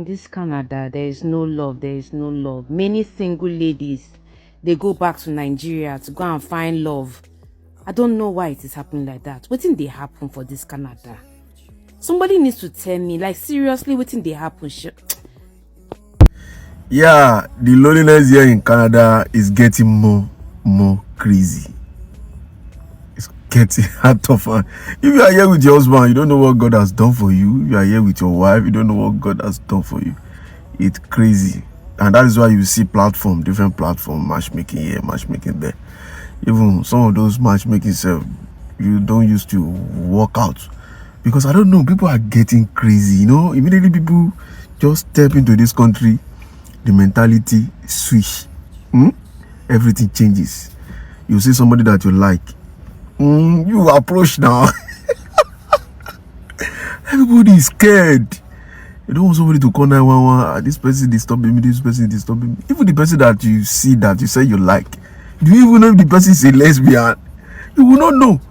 In this Canada, there is no love. There is no love. Many single ladies, they go back to Nigeria to go and find love. I don't know why it is happening like that. What did they happen for this Canada? Somebody needs to tell me, like seriously, what did they happen? Yeah, the loneliness here in Canada is getting more crazy. It's getting out of hand. If you are here with your husband, you don't know what God has done for you. If you are here with your wife, you don't know what God has done for you. It's crazy. And that is why you see different platform, matchmaking here, matchmaking there. Even some of those matchmaking self, you don't used to work out. Because I don't know, people are getting crazy, Immediately people just step into this country, the mentality switch. Everything changes. You see somebody that you like, you approach now. Everybody is scared. You don't want somebody to call 911. This person disturbing me. This person disturbing me. Even the person that you see that you say you like, do you even know if the person is a lesbian? You will not know.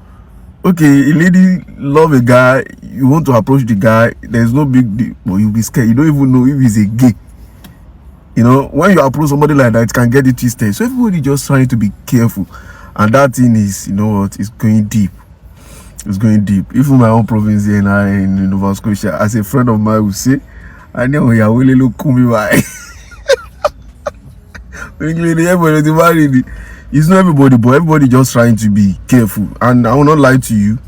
Okay, a lady love a guy. You want to approach the guy. There's no big deal, but you'll be scared. You don't even know if he's a gay. When you approach somebody like that, it can get it twisted. So everybody just trying to be careful. And that thing is, it's going deep. It's going deep. Even my own province here in Nova Scotia, as a friend of mine would say, I know you will look me by. It's not everybody, but everybody just trying to be careful. And I will not lie to you,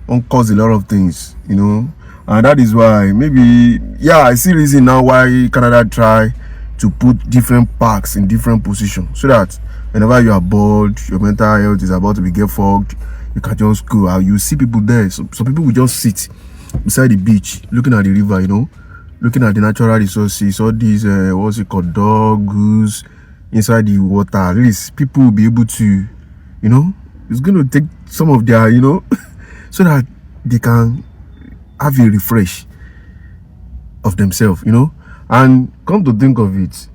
won't cause a lot of things, And that is why I see reason now why Canada try to put different parks in different positions, so that whenever you are bored, your mental health is about to be get fogged, you can just go out. You see people there. Some people will just sit beside the beach, looking at the river, looking at the natural resources, all these what's it called, dog, goose inside the water. At least people will be able to, it's going to take some of their, so that they can have a refresh of themselves, And come to think of it,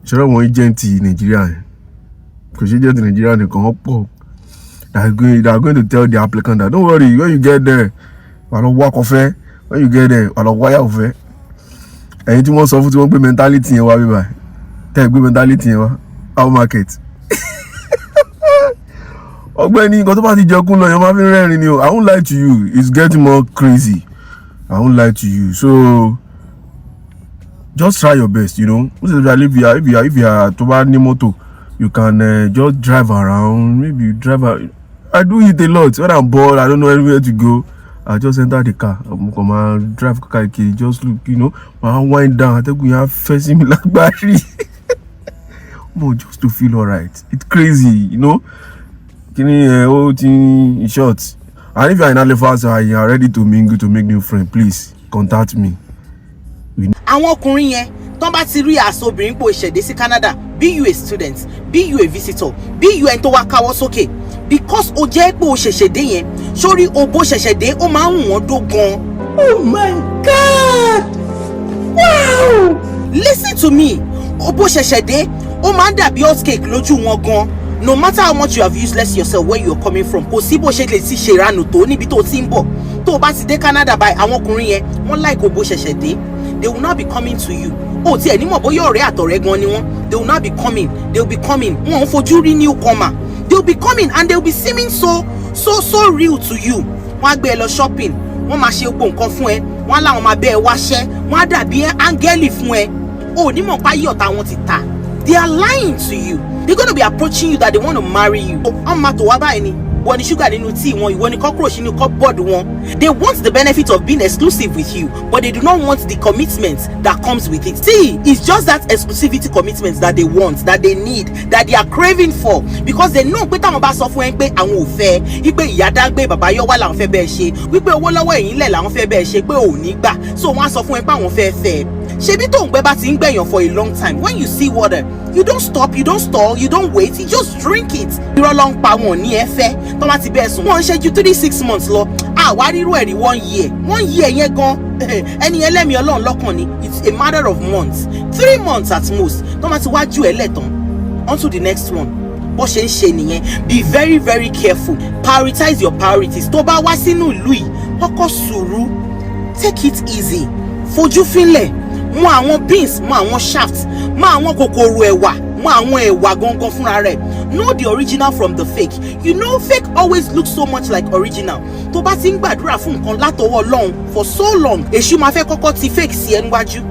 Shara one agent in Nigeria, because agent in Nigeria they come up. They are going to tell the applicant that don't worry, when you get there, I don't walk off it. When you get there, I don't wire off it. And you want to suffer to mentality in what take good mentality in our market. I won't lie to you, it's getting more crazy. I won't lie to you. So just try your best, If you are to buy any motor, you can just drive around. Maybe you drive around. I do it a lot. When I'm bored, I don't know anywhere to go, I just enter the car. I'm come and drive car, just look, I wind down. I think we have facing me like battery. Just to feel alright. It's crazy, In short. And if you are in Halifax and you are ready to mingle, to make new friends, please contact me. Àwọn ọkùnrin yẹn tọ́n bá ti rí aṣọ obìnrin pò ṣẹ̀dé sí Canada, be you a student, be you a visitor, be you ẹni tó wá káwọ́ sókè, because ó jẹ́ pé ó ṣẹ̀ṣẹ̀ dé yẹn, sórí òbó ṣẹ̀ṣẹ̀ dé ó máa ń wọ́n dó gan. Oh my God! Wow! Listen to me, òbó ṣẹ̀ṣẹ̀ dé ó máa ń dàbí hot cake lójú wọn gan. No matter how much you have useless yourself where you are coming from, kò sí bó ṣe lè ti ṣèrànù tó níbi tó ti ń bọ̀. Tó bá ti dé Canada by àwọn ọkùnrin yẹn, wọ́n like òbó ṣẹ̀ṣẹ̀ dé. They will not be coming to you. Oh, tí ẹni mọ̀ bóyá ọ̀rẹ́ àtọ̀rẹ́ gan ni wọ́n. They will not be coming. They will be coming. Wọ́n ń fojú rí newcomer. They will be coming and they will be seeming so real to you. Wọ́n á gbé ẹ lọ shopping. Wọ́n máa ṣe gbogbo nǹkan fún ẹ. Wọ́n á láwọn máa bẹ́ ẹ wáṣẹ́. Wọ́n á dàbí áńgẹ́lì fún ẹ. O ní mọ̀ páyé ọ̀tá wọn ti ta. They are lying to you. They're going to be approaching you that they want to marry you. Wọ́n máa tó wá báyìí ni. Wọ́n ní sugar nínú tea wọn, ìwọ ní cockroach nínú cupboard wọn. They want the benefit of being exclusive with you, but they do not want the commitment that comes with it. See, it's just that exclusivity commitment that they want, that they need, that they are craving for, because they know pé táwọn bá sọ fún ẹ pé àwọn ò fẹ́, wípé ìyá dágbé bàbá yọwá làwọn fẹ́ bẹ́ẹ̀ ṣe, wípé owó lọ́wọ́ ẹ̀yìn lẹ̀ làwọn fẹ́ bẹ́ẹ̀ ṣe, pé ò ní gbà, so wọ́n á sọ fún ẹ pé àwọn fẹ́ fẹ́. Ṣebí tó ń gbẹ bá ti ń gbẹ̀yàn for a long time, when you see water, you don't stop, you don't stall, you don't wait, you just drink it. Irọ́ ló ń pa wọn ní ẹ fẹ́, tó bá ti bẹ́ẹ̀ sùn. Wọ́n ń ṣe ju 3-6 months lọ, àwárí irú ẹ̀rí 1 year. 1 year yẹn gan, ẹni ẹlẹ́mìí Ọlọ́run lọ́kàn ni, it's a matter of months, 3 months at most. Tó bá ti wá ju ẹ lẹ́tàn, on to the next one. Bó ṣe ń ṣe nìyẹn. Be very very careful. Prioritize your priorities. Tó bá wá sínú ìlú yìí, kọ́kọ́ sùúrù. Take it easy. Fojú fínlẹ̀. mọ àwọn beans, mọ àwọn shaft, mọ àwọn kòkòrò ẹ̀wà, mọ àwọn ẹ̀wà gangan fúnra rẹ̀. Know the original from the fake. You know fake always looks so much like original. Tó bá ti ń gbàdúrà fún nǹkan látọwọ́ Ọlọ́run for so long, èṣù máa fẹ́ kọ́kọ́ ti fake sí ẹ níwájú.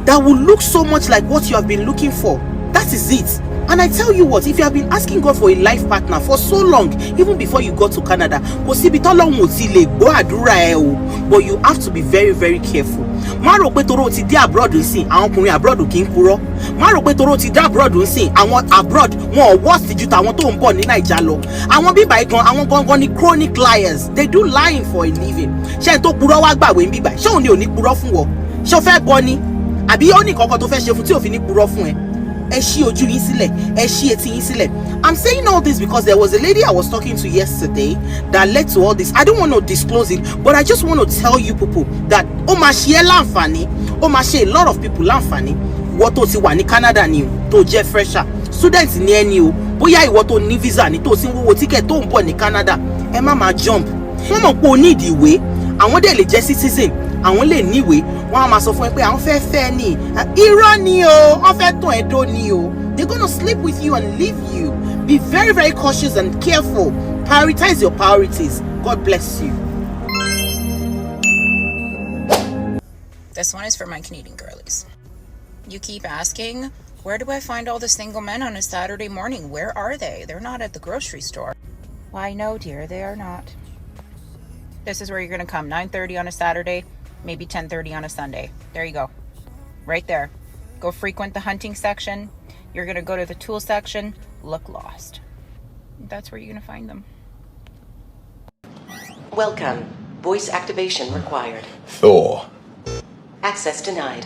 That will look so much like what you have been looking for. That is it. And I tell you what, if you have been asking God for a life partner for so long, even before you got to Canada, kò síbi tọ́lọ́run ò ti lè gbọ́ àdúrà ẹ o. But you have to be very, very careful. Má rò pé toró ti dé abroad nsìn, àwọn ọkùnrin abroad kì í purọ́. Má rò pé toró ti dé abroad nsìn, àwọn abroad wọn ò worst ju tàwọn tó ń bọ̀ ní Naija lọ. Àwọn bíbá igan, àwọn gangan ni chronic liars. They do lying for a living. Ṣé ẹni tó purọ́ wá gbàwé ń bíbá? Ṣé òun ni ò ní purọ́ fún wọ? Ṣé o fẹ́ bọ́ ni? Àbí ó ní kankan tó fẹ́ ṣe fún tí ò fi ní purọ́ fún ẹ? Ẹ ṣí ojú yín sílẹ̀, ẹ ṣí etí yín sílẹ̀. I'm saying all this because there was a lady I was talking to yesterday that led to all this. I don't want to disclose it, but I just want to tell you people that ó máa ṣe ẹ́ láǹfààní, ó máa ṣe a lot of people láǹfààní. Ìwọ tó ti wà ní Canada ni o, tó jẹ́ fresher, student ni ẹ ni o, bóyá ìwọ tó ní visa ni tó sì ń wọ́wọ́ ticket tó ń bọ̀ ní Canada, ẹ má máa jump. Wọ́n mọ̀ pé o ní ìdìwé, àwọn dẹ̀ lè jẹ́ citizen, àwọn lè níwèé, wọ́n á máa sọ fún ẹ pé àwọn fẹ́ fẹ́ ni. Irọ́ ni o, wọ́n fẹ́ tàn ẹ́ dó ni o. They're gonna sleep with you and leave you. Be very, very cautious and careful. Prioritize your priorities. God bless you. This one is for my Canadian girlies. You keep asking, where do I find all the single men on a Saturday morning? Where are they? They're not at the grocery store. Why, no, dear, they are not. This is where you're going to come. 9:30 on a Saturday, maybe 10:30 on a Sunday. There you go. Right there. Go frequent the hunting section. You're going to go to the tool section. Look lost. That's where you're going to find them. Welcome. Voice activation required. Thor. Access denied.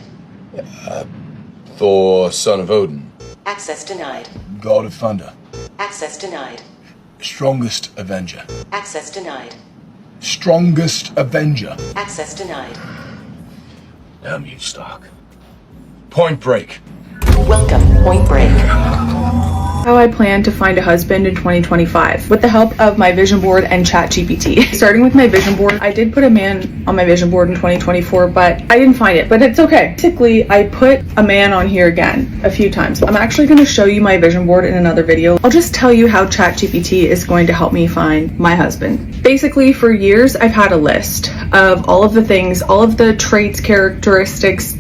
Thor, son of Odin. Access denied. God of thunder. Access denied. Strongest Avenger. Access denied. Strongest Avenger. Access denied. Damn you, Stark. Point Break. Welcome. Point Break. How I plan to find a husband in 2025 with the help of my vision board and ChatGPT. Starting with my vision board, I did put a man on my vision board in 2024, but I didn't find it, but it's okay. Basically, I put a man on here again a few times. I'm actually going to show you my vision board in another video. I'll just tell you how ChatGPT is going to help me find my husband. Basically, for years, I've had a list of all of the things, all of the traits, characteristics,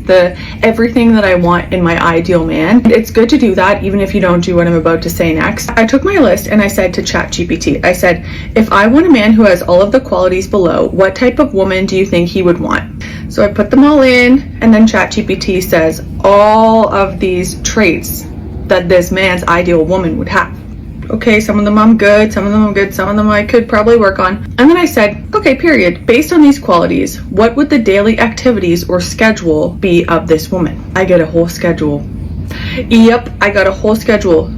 everything that I want in my ideal man. It's good to do that even if you don't do what I'm about to say next. I took my list and I said to ChatGPT, I said, if I want a man who has all of the qualities below, what type of woman do you think he would want? So I put them all in, and then ChatGPT says all of these traits that this man's ideal woman would have. Okay, some of them I'm good, some of them I'm good, some of them I could probably work on. And then I said, okay, period. Based on these qualities, what would the daily activities or schedule be of this woman? I get a whole schedule. Yep, I got a whole schedule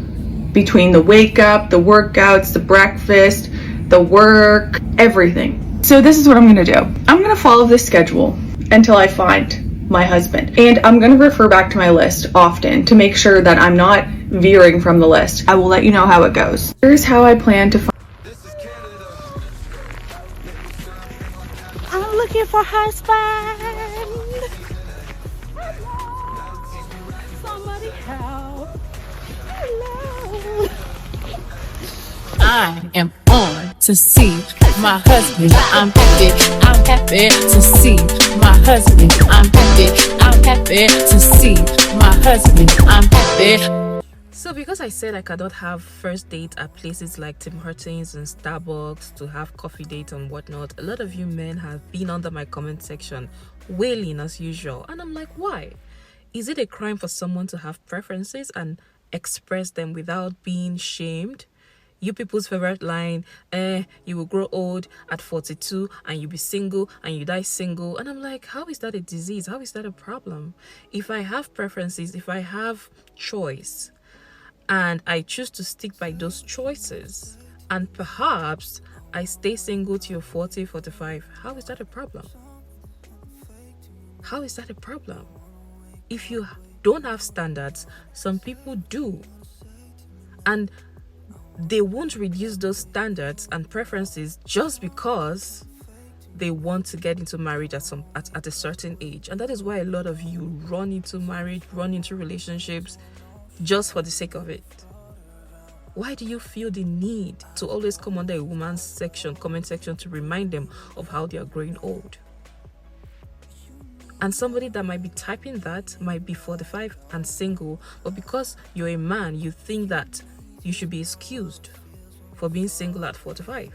between the wake up, the workouts, the breakfast, the work, everything. So this is what I'm gonna do. I'm gonna follow this schedule until I find my husband. And I'm gonna refer back to my list often to make sure that I'm not veering from the list. I will let you know how it goes. Here's how I plan to find. I'm looking for husband. Somebody help. Hello. I am on to see my husband. I'm happy to see my husband. I'm happy to see my husband. I'm happy. So because I said I cannot have first date at places like Tim Hortons and Starbucks to have coffee dates and whatnot, a lot of you men have been under my comment section wailing as usual. And I'm like, why? Is it a crime for someone to have preferences and express them without being shamed? You people's favorite line, you will grow old at 42 and you'll be single and you die single. And I'm like, how is that a disease? How is that a problem? If I have preferences, if I have choice, and I choose to stick by those choices, and perhaps I stay single till 40, 45, how is that a problem? How is that a problem? If you don't have standards, some people do. And they won't reduce those standards and preferences just because they want to get into marriage at a certain age, and that is why a lot of you run into marriage, run into relationships just for the sake of it. Why do you feel the need to always come under a woman's comment section to remind them of how they are growing old? And somebody that might be typing that might be 45 and single, but because you're a man, you think that you should be excused for being single at 45.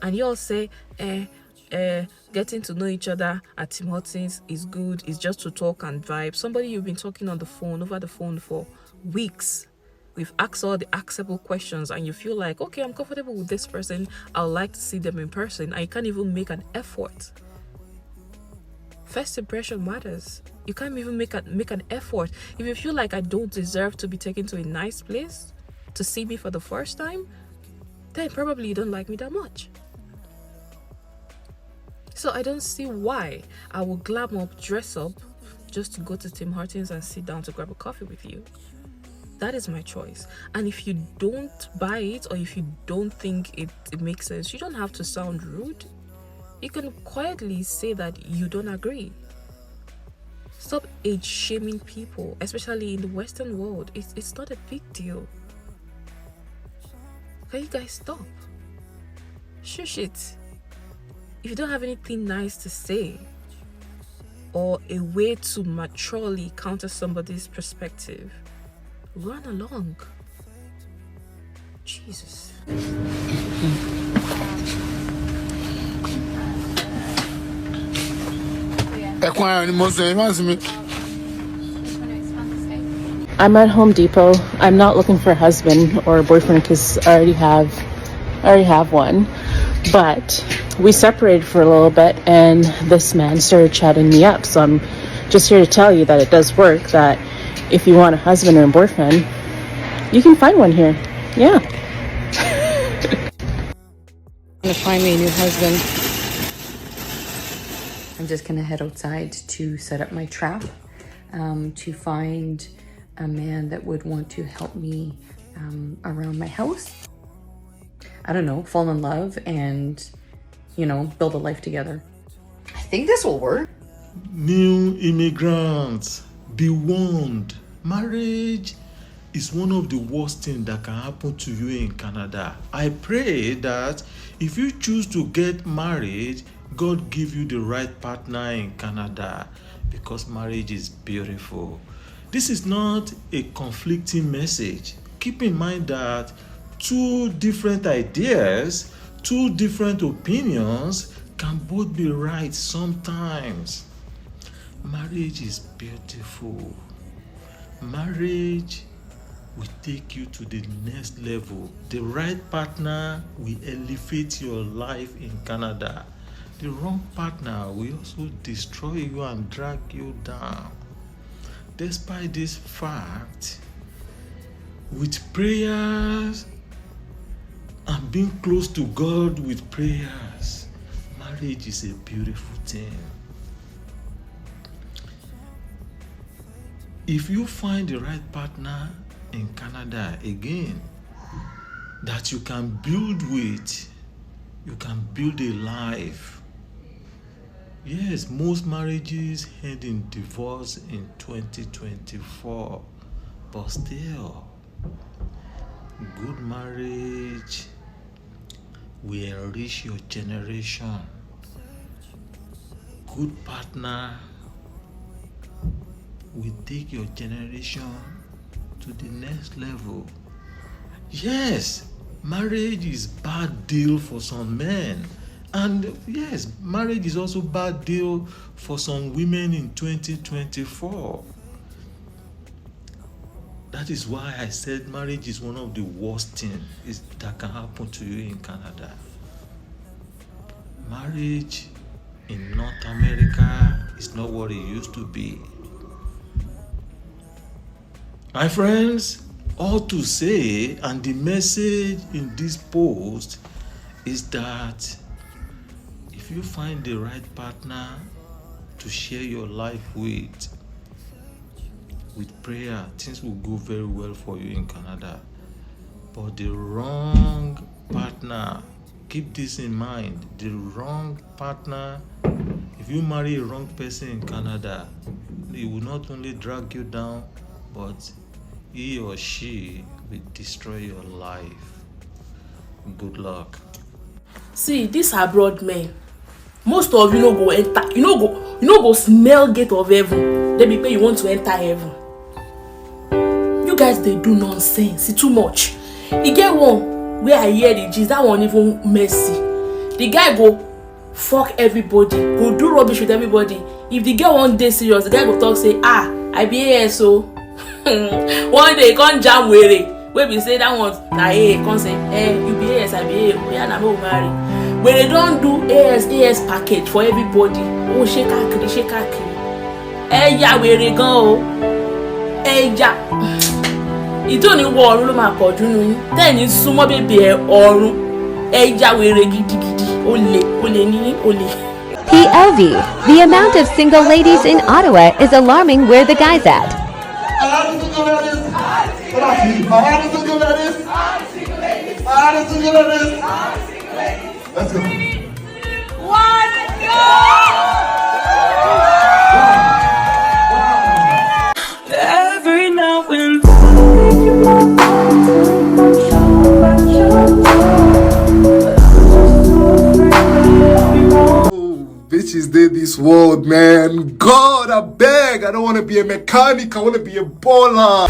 And you all say, getting to know each other at Tim Hortons is good, it's just to talk and vibe. Somebody you've been talking on the phone, over the phone for weeks. We've asked all the acceptable questions and you feel like, okay, I'm comfortable with this person, I would like to see them in person, and you can't even make an effort. First impression matters. You can't even make an effort. If you feel like I don't deserve to be taken to a nice place to see me for the first time, then probably you don't like me that much. So I don't see why I will glam up, dress up, just to go to Tim Hortons and sit down to grab a coffee with you. That is my choice. And if you don't buy it, or if you don't think it makes sense, you don't have to sound rude. You can quietly say that you don't agree. Stop age shaming people, especially in the Western world. It's not a big deal. Can you guys stop? Shush it. If you don't have anything nice to say, or a way to maturely counter somebody's perspective, run along. Jesus. I'm at Home Depot. I'm not looking for a husband or a boyfriend because I already have one. But we separated for a little bit and this man started chatting me up. So I'm just here to tell you that it does work, that if you want a husband or a boyfriend, you can find one here. Yeah. I'm gonna find me a new husband. I'm just gonna head outside to set up my trap, to find a man that would want to help me around my house. I don't know, fall in love and, build a life together. I think this will work. New immigrants, be warned. Marriage is one of the worst things that can happen to you in Canada. I pray that if you choose to get married, God give you the right partner in Canada, because marriage is beautiful. This is not a conflicting message. Keep in mind that two different ideas, two different opinions can both be right sometimes. Marriage is beautiful. Marriage will take you to the next level. The right partner will elevate your life in Canada. The wrong partner will also destroy you and drag you down. Despite this fact, with prayers and being close to God with prayers, marriage is a beautiful thing. If you find the right partner in Canada, again, that you can build with, you can build a life. Yes, most marriages end in divorce in 2024, but still, good marriage will enrich your generation. Good partner will take your generation to the next level. Yes, marriage is bad deal for some men. And yes, marriage is also bad deal for some women in 2024. That is why I said marriage is one of the worst things that can happen to you in Canada. Marriage in North America is not what it used to be. My friends, all to say, and the message in this post is that if you find the right partner to share your life with prayer, things will go very well for you in Canada. But the wrong partner keep this in mind. The wrong partner, if you marry a wrong person in Canada, it will not only drag you down, but he or she will destroy your life. Good luck. See, these abroad men, most of you no go enter, you no go smell gate of heaven. They be pay you want to enter heaven. You guys, they do nonsense. It's too much. You get one where I hear the gist, that one even messy. The guy go fuck everybody, go do rubbish with everybody. If the girl one day serious, the guy go talk say, I be ASO. One day can't jam with it. Where we say that one, na can't say, you be AS, I be A. We are not marry. When they don't do AS package for everybody, oh shake akiri. Yeah, where they go? Yeah. Ìtòní wọ ọ̀run ló máa pọ̀ jù nù yín tẹ́ẹ̀ní súnmọ́ bèbè ẹ̀ ọ̀run ẹja wèrè gidigidi olè ní olè. PLV, the amount of single ladies in Ottawa is alarming where the guy's at. Let's go. Every now and Bitches did this world, man. God, I beg. I don't want to be a mechanic. I want to be a baller.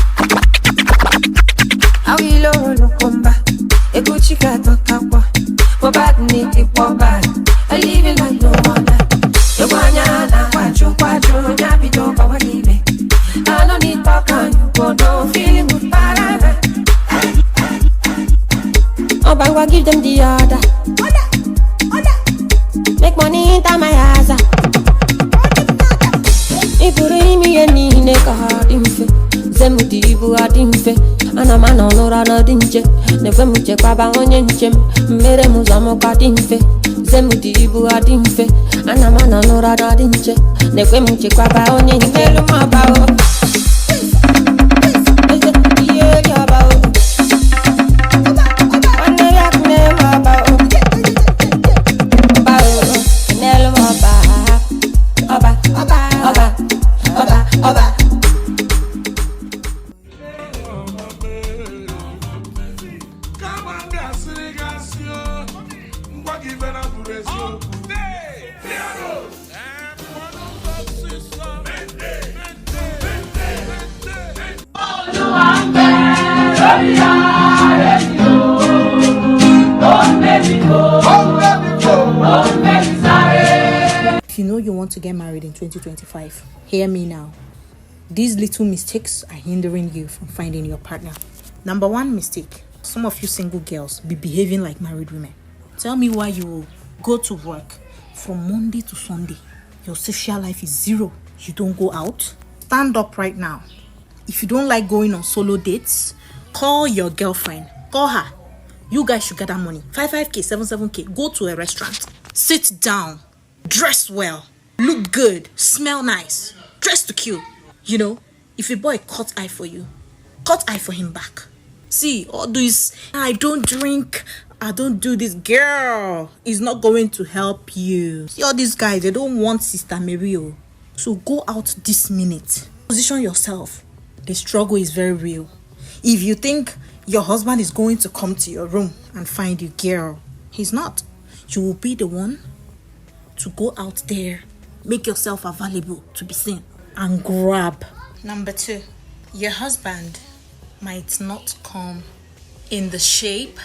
I live it like no other. I don't need back and you go down feeling good forever. Oh, but I give them the order. Make money into my house. If you ring me any nigga hard in fe, Zemudi ibu hard in fe, and a man on or another dinje. Never muche baba on yenchem, mere muzamo hard in fe, Zemudi ibu hard in fe, and a man on or another dinje. Never muche baba on yenchem, my bao. If you know you want to get married in 2025, hear me now. These little mistakes are hindering you from finding your partner. Number one mistake, some of you single girls be behaving like married women. Tell me why you go to work from Monday to Sunday. Your social life is zero. You don't go out. Stand up right now. If you don't like going on solo dates, call your girlfriend. Call her. You guys should get that money. 5K, 7K. Go to a restaurant. Sit down. Dress well. Look good. Smell nice. Dress to kill. You know, if a boy cut eye for you, cut eye for him back. See, all this, I don't drink, I don't do this. Girl, is not going to help you. See, all these guys, they don't want Sister Mario. So go out this minute. Position yourself. The struggle is very real. If you think your husband is going to come to your room and find you, girl, he's not. You will be the one to go out there, make yourself available to be seen, and grab. Number two, your husband might not come in the shape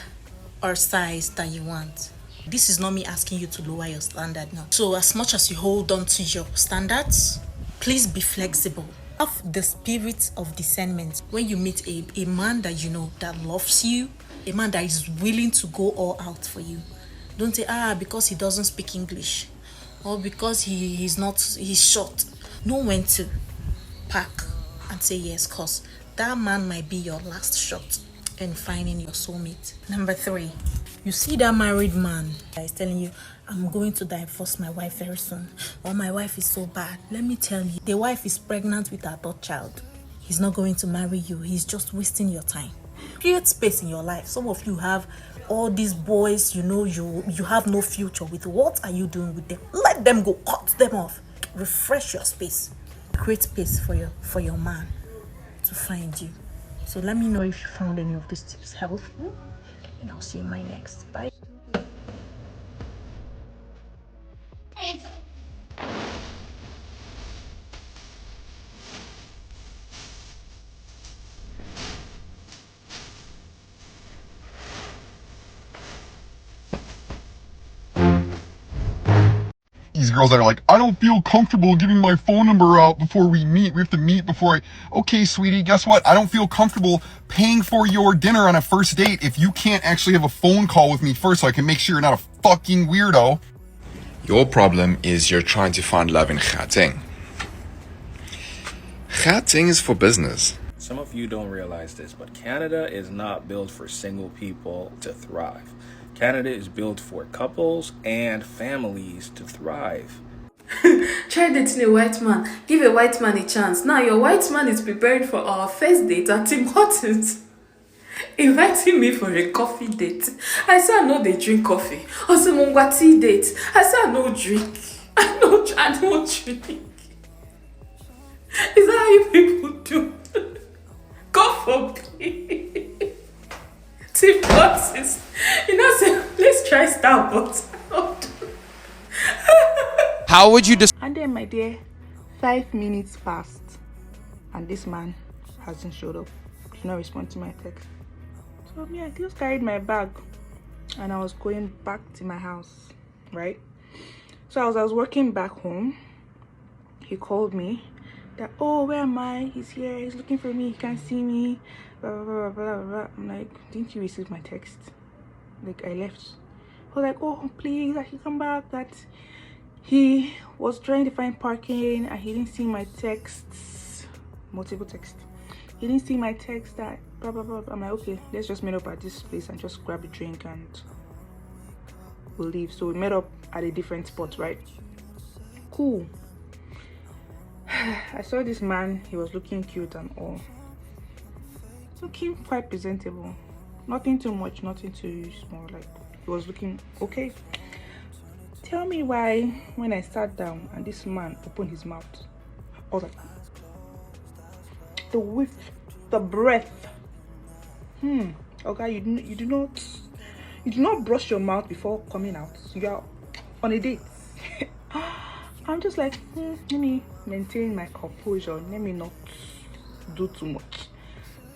or size that you want. This is not me asking you to lower your standard now. So as much as you hold on to your standards, please be flexible. Have the spirit of discernment. When you meet a man that you know that loves you, a man that is willing to go all out for you, don't say, because he doesn't speak English, or because he's short. Know when to pack and say yes, cause that man might be your last shot in finding your soulmate. Number three, you see that married man that is telling you, I'm going to divorce my wife very soon, or my wife is so bad. Let me tell you, the wife is pregnant with her third child. He's not going to marry you. He's just wasting your time. Create space in your life. Some of you have all these boys, you know, you have no future with. What are you doing with them? Let them go. Cut them off. Refresh your space. Create space for your man to find you. So let me know if you found any of these tips helpful, and I'll see you in my next. Bye. These girls that are like, I don't feel comfortable giving my phone number out before we meet. We have to meet before I... Okay, sweetie, guess what? I don't feel comfortable paying for your dinner on a first date if you can't actually have a phone call with me first so I can make sure you're not a fucking weirdo. Your problem is you're trying to find love in Gauteng. Gauteng is for business. Some of you don't realize this, but Canada is not built for single people to thrive. Canada is built for couples and families to thrive. Try dating a white man. Give a white man a chance. Now your white man is preparing for our first date at Tim Hortons. Inviting me for a coffee date. I said I know they drink coffee. Also mungwa tea date. I said I no drink. I don't drink. Is that how you people do? God forbid. Tim Hortons. You know, say, let's try Starbucks. How would you And then, my dear, 5 minutes passed, and this man hasn't showed up. Did not respond to my text. So me, I just carried my bag, and I was going back to my house, right? So as I was walking back home, he called me. That, oh, where am I? He's here. He's looking for me. He can't see me. Blah blah blah blah blah. I'm like, didn't you receive my text? Like, I left. I was like, oh, please, I should come back. That he was trying to find parking and he didn't see my texts, multiple texts. He didn't see my text, that blah blah blah. I'm like, okay, let's just meet up at this place and just grab a drink and we'll leave. So we met up at a different spot, right? Cool. I saw this man. He was looking cute and all. Looking quite presentable. Nothing too much, nothing too small. Like, he was looking okay. Tell me why when I sat down and this man opened his mouth, I was like, the whiff, the breath. Okay, you do not brush your mouth before coming out. You are on a date. I'm just like, let me maintain my composure. Let me not do too much.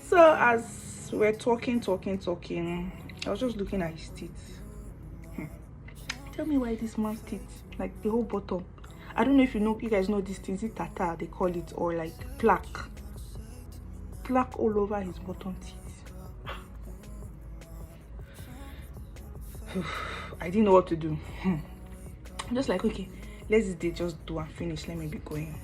So as we're talking, I was just looking at his teeth. Tell me why this man's teeth, like the whole bottom. I don't know if you guys know these things. It's tartar, they call it, or like plaque all over his bottom teeth. I didn't know what to do. I'm just like, okay, let's this date just do and finish. Let me be going.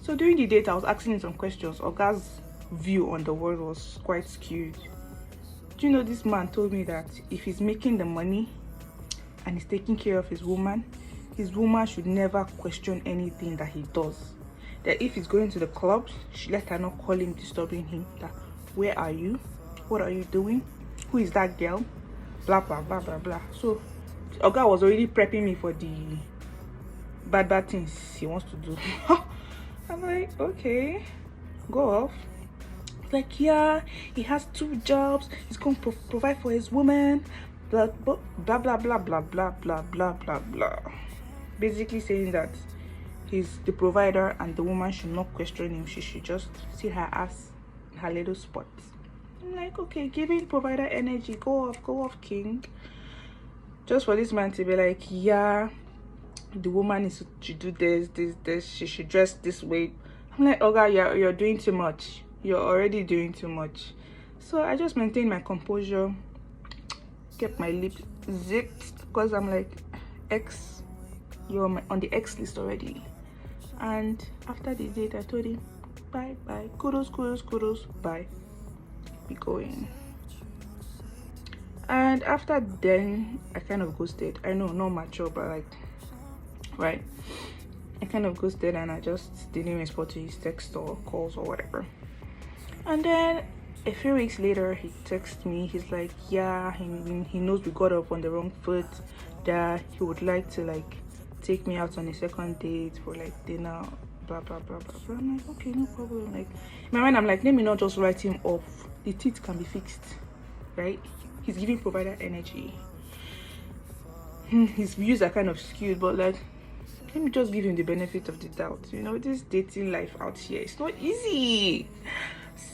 So during the date, I was asking him some questions. Oga's view on the world was quite skewed. Do you know, this man told me that if he's making the money and he's taking care of his woman should never question anything that he does. That if he's going to the clubs, let her not call him disturbing him. That, where are you? What are you doing? Who is that girl? Blah blah blah blah blah. So Oga was already prepping me for the bad things he wants to do. I'm like, okay, go off. Like, yeah, he has 2 jobs, he's going to provide for his woman, blah blah blah blah blah blah blah blah blah blah blah. Basically saying that he's the provider and the woman should not question him. She should just see her ass in her little spot. I'm like, okay, giving provider energy. Go off, king. Just for this man to be like, yeah, the woman is to do this, she should dress this way. I'm like, okay, you're doing too much. You're already doing too much. So I just maintained my composure, kept my lips zipped, because I'm like, X, you're on the X list already. And after the date, I told him, bye, kudos, bye, be going. And after then, I kind of ghosted. I know, not mature, but like, right, I kind of ghosted and I just didn't respond to his text or calls or whatever. And then A few weeks later, he texts me. He's like, yeah, he knows we got off on the wrong foot, that he would like to like take me out on a second date for like dinner, blah blah blah blah blah. I'm like, okay, no problem. Like in my mind, I'm like, let me not just write him off. The teeth can be fixed, right? He's giving provider energy. His views are kind of skewed, but like, let me just give him the benefit of the doubt. You know, this dating life out here, it's not easy.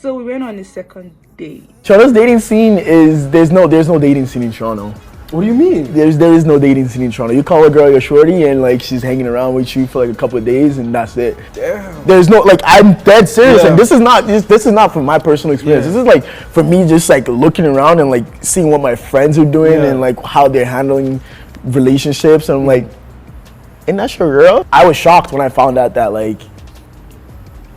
So we went on a second date. Toronto's dating scene is there's no dating scene in Toronto. What do you mean? There is no dating scene in Toronto. You call a girl your shorty and like she's hanging around with you for like a couple of days and that's it. Damn. There's no like I'm dead serious. Yeah. And this is not from my personal experience. Yeah. This is like for me just like looking around and like seeing what my friends are doing and like how they're handling relationships and I'm like, ain't that your girl? I was shocked when I found out that like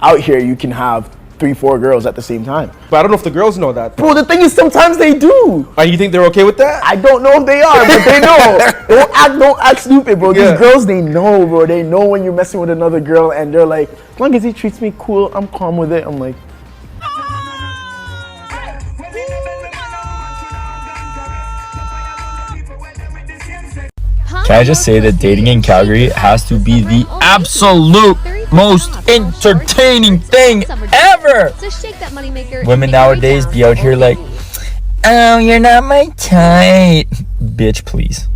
out here you can have 3-4 girls at the same time. But I don't know if the girls know that. Bro, the thing is sometimes they do. And you think they're okay with that? I don't know if they are, but they know. Don't act stupid, bro. These girls, they know, bro. They know when you're messing with another girl and they're like, as long as he treats me cool, I'm calm with it. I'm like, can I just say that dating in Calgary has to be the absolute most entertaining thing ever? Women nowadays be out here like, oh, you're not my type. Bitch, please.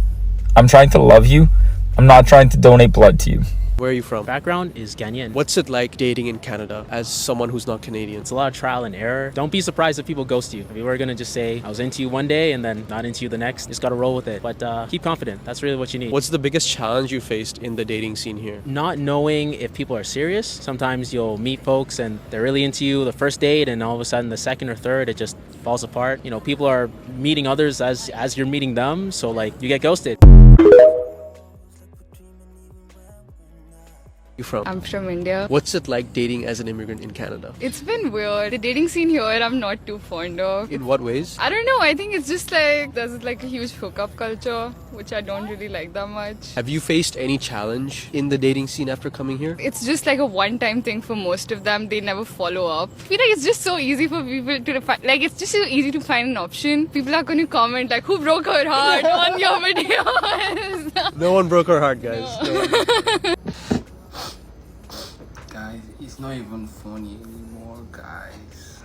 I'm trying to love you. I'm not trying to donate blood to you. Where are you from? Background is Ghanaian. What's it like dating in Canada as someone who's not Canadian? It's a lot of trial and error. Don't be surprised if people ghost you. If you were gonna just say, I was into you one day and then not into you the next, just gotta roll with it. But keep confident. That's really what you need. What's the biggest challenge you faced in the dating scene here? Not knowing if people are serious. Sometimes you'll meet folks and they're really into you the first date and all of a sudden the second or third, it just falls apart. You know, people are meeting others as you're meeting them. So like you get ghosted. You from? I'm from India. What's it like dating as an immigrant in Canada? It's been weird. The dating scene here I'm not too fond of. In what ways? I don't know. I think it's just like there's like a huge hookup culture, which I don't really like that much. Have you faced any challenge in the dating scene after coming here? It's just like a one-time thing for most of them. They never follow up. I feel like it's just so easy for people to like. It's just so easy to find an option. People are going to comment like, "Who broke her heart on your videos?" No one broke her heart, guys. Guys, it's not even funny anymore, guys.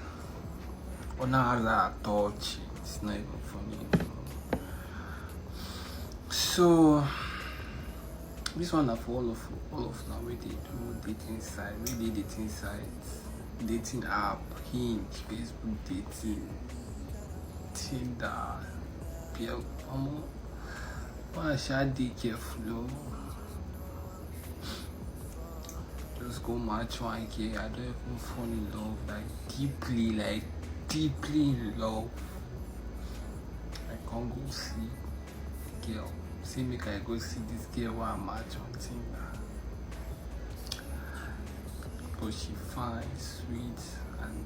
Or now that I touch, it's not even funny anymore. So this one for all of now we did dating site, we did dating sites, dating app, Hinge, Facebook dating, Tinder, PL. Why should I be careful? Just go match one kid. I don't even fall in love like deeply in love. I can't go see girl. See me I go see this girl while I match on Tinder. But she fine, sweet, and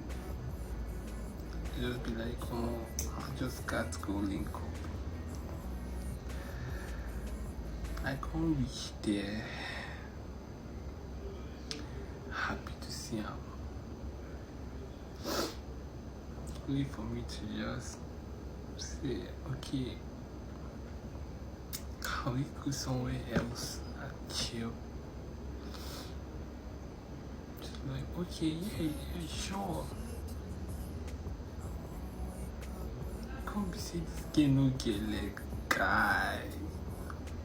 just be like, oh, I just got to go link up. I can't reach there. Happy to see him. Only for me to just say, okay, can we go somewhere else and chill? She's like, okay, yeah, sure. Come see this girl no get like guy.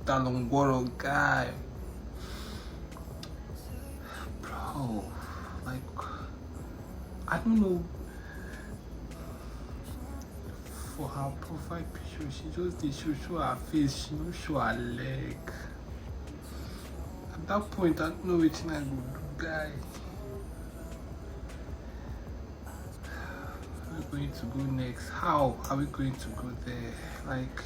That long world guy. Bro, like, I don't know. For her profile picture, she just did show her face, she don't show her leg. At that point, I don't know which thing I would do, guys. Where are we going to go next? How are we going to go there? Like,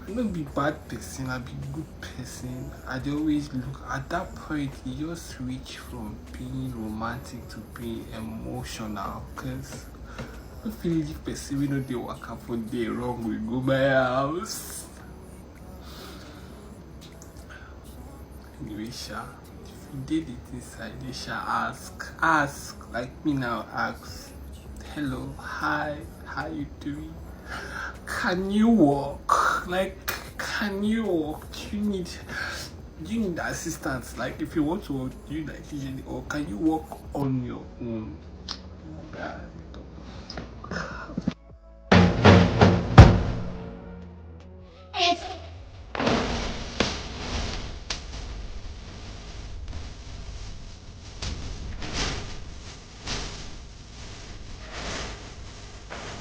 I don't be bad person, I be good person. I always look at that point, you just switch from being romantic to being emotional. Cause I feel like person we know they walk up for day wrong, we go my house. Anyway, Sha, if you did it inside, they shall ask like me now ask, hello, hi, how you doing? Can you walk? Like, can you walk? Do you need assistance? Like, if you want to walk, do you like usually, or can you walk on your own? Oh my God.